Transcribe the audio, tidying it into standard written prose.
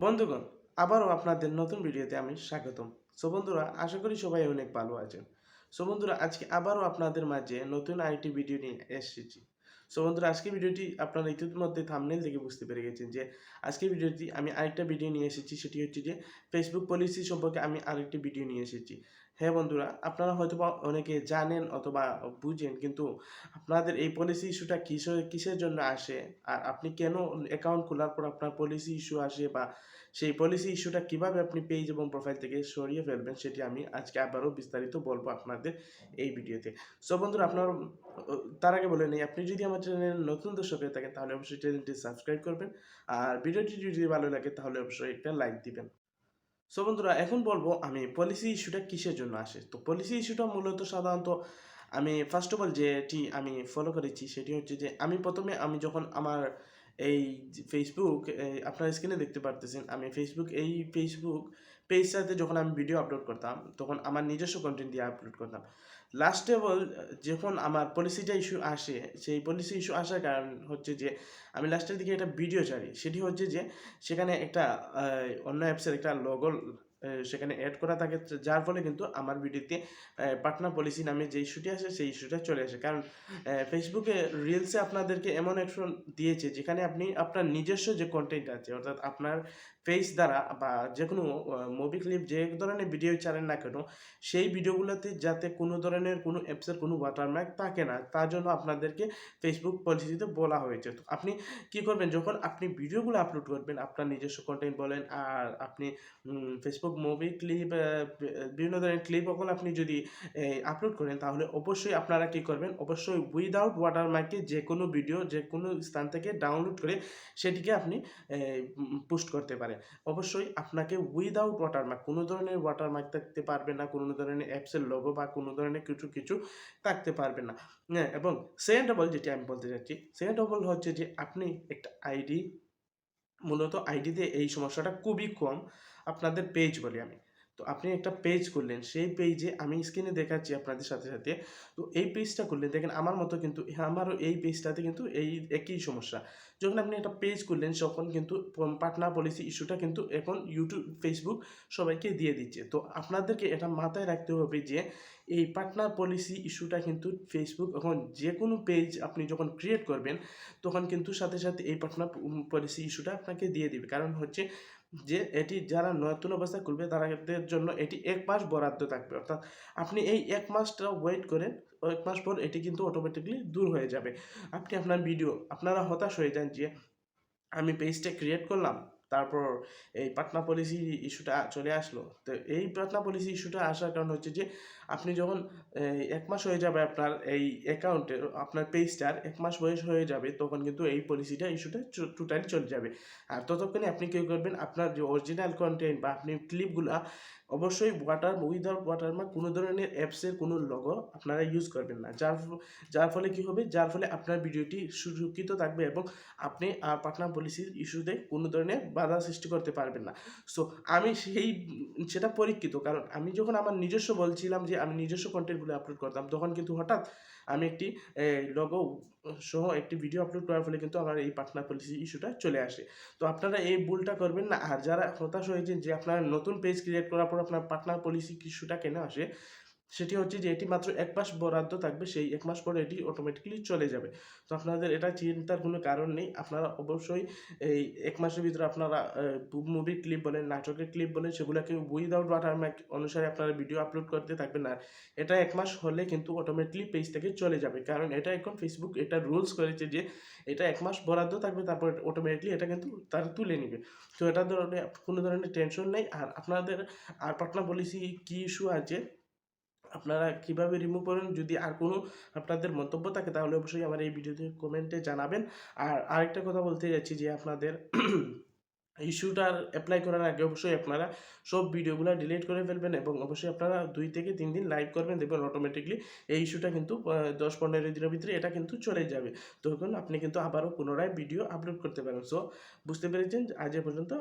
বন্ধুগণ, আবারও আপনাদের নতুন ভিডিওতে আমি স্বাগতম। বন্ধুরা, আশা করি সবাই অনেক ভালো আছেন। বন্ধুরা, আজকে আবারও আপনাদের মাঝে নতুন আরেকটি ভিডিও নিয়ে এসেছি। বন্ধুরা, আজকের ভিডিওটি আপনারা ইতিমধ্যে থাম্বনেল দেখে বুঝতে পেরে গেছেন যে আজকের ভিডিওটি আমি আরেকটা ভিডিও নিয়ে এসেছি। সেটি হচ্ছে যে ফেসবুক পলিসি সম্পর্কে আমি আরেকটি ভিডিও নিয়ে এসেছি। হ্যাঁ বন্ধুরা, আপনারা হয়তোবা অনেকে জানেন অথবা বুঝেন, কিন্তু আপনাদের এই পলিসি ইস্যুটা কিসের জন্য আসে, আর আপনি কেন অ্যাকাউন্ট খোলার পর আপনার পলিসি ইস্যু আসে, বা সেই পলিসি ইস্যুটা কিভাবে আপনি পেজ এবং প্রোফাইল থেকে সরিয়ে ফেলবেন, সেটি আমি আজকে আবারও বিস্তারিত বলবো আপনাদের এই ভিডিওতে। বন্ধুরা, আপনার তার আগে বলে নেই, আপনি যদি আমার চ্যানেল নতুন দর্শক হয়ে থাকেন তাহলে অবশ্যই চ্যানেলটি সাবস্ক্রাইব করবেন, আর ভিডিওটি যদি ভালো লাগে তাহলে অবশ্যই একটা লাইক দিবেন। বন্ধুরা, এখন বলবো আমি পলিসি ইস্যুটা কিসের জন্য আসে। তো পলিসি ইস্যুটা মূলত সাধারণত আমি ফার্স্ট অফ অল যেটি আমি ফলো করেছি সেটি হচ্ছে যে আমি যখন আমার এই ফেসবুক, আপনার স্ক্রিনে দেখতে পারতেছেন, আমি ফেসবুক পেজটাতে যখন আমি ভিডিও আপলোড করতাম তখন আমার নিজস্ব কন্টেন্ট দিয়ে আপলোড করতাম। লাস্টে যখন আমার পলিসিটা ইস্যু আসে, সেই পলিসি ইস্যু আসার কারণ হচ্ছে যে আমি লাস্টের দিকে একটা ভিডিও ছাড়ি। সেটি হচ্ছে যে সেখানে একটা অন্য অ্যাপসের একটা লোগো সেখানে অ্যাড করা থাকে, যার ফলে কিন্তু আমার ভিডিওতে পার্টনার পলিসি নামে যে ইস্যুটি আসে সেই ইস্যুটা চলে আসে। কারণ ফেসবুকে রিলসে আপনাদেরকে এমন অপশন দিয়েছে যেখানে আপনি আপনার নিজস্ব যে কন্টেন্ট আছে, অর্থাৎ আপনার ফেস দ্বারা বা যে কোনো মুভি ক্লিপ যে ধরনের ভিডিও ছাড়েন না কেন, সেই ভিডিওগুলোতে যাতে কোনো ধরনের কোনো অ্যাপসের কোনো ওয়াটারমার্ক থাকে না, তার জন্য আপনাদেরকে ফেসবুক পলিসিতে বলা হয়েছে। তো আপনি কী করবেন, যখন আপনি ভিডিওগুলো আপলোড করবেন, আপনার নিজস্ব কন্টেন্ট বলেন, আর আপনি ফেসবুক মুভি ক্লিপ, বিভিন্ন ধরনের ক্লিপ সকল আপনি যদি আপলোড করেন, তাহলে অবশ্যই আপনারা কী করবেন, অবশ্যই উইদাউট ওয়াটারমার্কে যে কোনো ভিডিও যে কোনো স্থান থেকে ডাউনলোড করে সেটিকে আপনি পোস্ট করতে পারেন। অবশ্যই আপনাকে উইদাউট ওয়াটারমার্ক, কোনো ধরনের ওয়াটারমার্ক থাকতে পারবে না, কোনো ধরনের অ্যাপসের লোগো বা কোনো ধরনের কিছু থাকতে পারবে না। হ্যাঁ, এবং সেকেন্ড অফ অল যেটি আমি বলতে চাচ্ছি, সেকেন্ড অফ অল হচ্ছে যে আপনি একটা আইডি, মূলত আইডিতে এই সমস্যাটা খুবই কম, আপনাদের পেজ বলি আমি। তো আপনি একটা পেজ করলেন, সেই পেজে আমি স্ক্রিনে দেখাচ্ছি আপনাদের সাথে। তো এই পেজটা করলে দেখেন আমার মতো কিন্তু আমারও এই পেজটাতে কিন্তু এই একই সমস্যা। যখন আপনি একটা পেজ করলেন তখন কিন্তু পার্টনার পলিসি ইস্যুটা কিন্তু এখন ইউটিউব, ফেসবুক সবাইকে দিয়ে দিচ্ছে। তো আপনাদেরকে এটা মাথায় রাখতে হবে যে এই পার্টনার পলিসি ইস্যুটা কিন্তু ফেসবুক এখন যে কোনো পেজ আপনি যখন ক্রিয়েট করবেন তখন কিন্তু সাথে এই পার্টনার পলিসি ইস্যুটা আপনাকে দিয়ে দিবে। কারণ হচ্ছে যে এটি যারা নতুন অবস্থায় খুলবে তাদের জন্য এটি ১ মাস বরাদ্দ থাকবে। অর্থাৎ আপনি এই ১ মাসটা ওয়েট করেন, ১ মাস পর এটি কিন্তু অটোমেটিক্যালি দূর হয়ে যাবে। আপনি আপনার ভিডিও, আপনারা হতাশ হয়ে যান যে আমি পেজটা ক্রিয়েট করলাম, তারপর এই পার্টনার পলিসি ইস্যুটা চলে আসলো। তো এই পার্টনার পলিসি ইস্যুটা আসার কারণ হচ্ছে যে আপনি যখন ১ মাস হয়ে যাবে আপনার এই অ্যাকাউন্টের, আপনার পেজটার ১ মাস বয়স হয়ে যাবে, তখন কিন্তু এই পলিসিটা ইস্যুটা টোটালি চলে যাবে। আর ততক্ষণে আপনি কী করবেন, আপনার যে অরিজিনাল কন্টেন্ট বা আপনি ক্লিপগুলা অবশ্যই উইদাউট ওয়াটারমার্ক, কোনো ধরনের অ্যাপসের কোনো লোগো আপনারা ইউজ করবেন না। যার ফলে কী হবে, যার ফলে আপনার ভিডিওটি সুরক্ষিত থাকবে এবং আপনি পার্টনার পলিসির ইস্যুতে কোনো ধরনের বাধা সৃষ্টি করতে পারবেন না। সো আমি সেটা পরীক্ষিত, কারণ আমি যখন আমার নিজস্ব বলছিলাম যে আমি নিজস্ব কন্টেন্টগুলো আপলোড করতাম, তখন কিন্তু হঠাৎ আমি একটি লোগো সহ একটি ভিডিও আপলোড করার ফলে কিন্তু আমার এই পার্টনার পলিসি ইস্যুটা চলে আসে। তো আপনারা এই ভুলটা করবেন না। আর যারা হতাশ হয়েছেন যে আপনার নতুন পেজ ক্রিয়েট করার পর আপনার পার্টনার পলিসি ইস্যুটা কেন আসে, সেটি হচ্ছে যে এটি মাত্র ১ মাস বরাদ্দ থাকবে, সেই ১ মাস পরে এটি অটোমেটিক্যালি চলে যাবে। তো আপনাদের এটা চিন্তার কোনো কারণ নেই। আপনারা অবশ্যই এই ১ মাসের ভিতরে আপনারা মুভি ক্লিপ বলেন, নাটকের ক্লিপ বলেন, সেগুলোকে উইদাউট ওয়াটারমার্ক অনুসারে আপনারা ভিডিও আপলোড করতে থাকবেন। আর এটা ১ মাস হলে কিন্তু অটোমেটিক্যালি পেজ থেকে চলে যাবে। কারণ এটা এখন ফেসবুক এটা রুলস করেছে যে এটা ১ মাস বরাদ্দ থাকবে, তারপর অটোমেটিক্যালি এটা কিন্তু তারা তুলে নিবে। তো এটার ধরনের কোনো ধরনের টেনশন নেই। আর আপনাদের আর পার্টনার পলিসি কি ইস্যু আছে, আপনারা কিভাবে রিমুভ করেন, যদি আর কোনো আপনাদের মন্তব্য থাকে তাহলে অবশ্যই আমার এই ভিডিওতে কমেন্টে জানাবেন। আর আরেকটা কথা বলতে যাচ্ছি যে আপনাদের ইস্যুটার এপ্লাই করার আগে অবশ্যই আপনারা সব ভিডিওগুলো ডিলিট করে ফেলবেন এবং অবশ্যই আপনারা ২ থেকে ৩ দিন লাইভ করবেন, দেখবেন অটোমেটিক্যালি এই ইস্যুটা কিন্তু ১০-১৫ দিনের ভিতরে এটা কিন্তু চলে যাবে। তখন আপনি কিন্তু আবারও পুনরায় ভিডিও আপলোড করতে পারেন। সো বুঝতে পেরেছেন, আজ এ পর্যন্ত।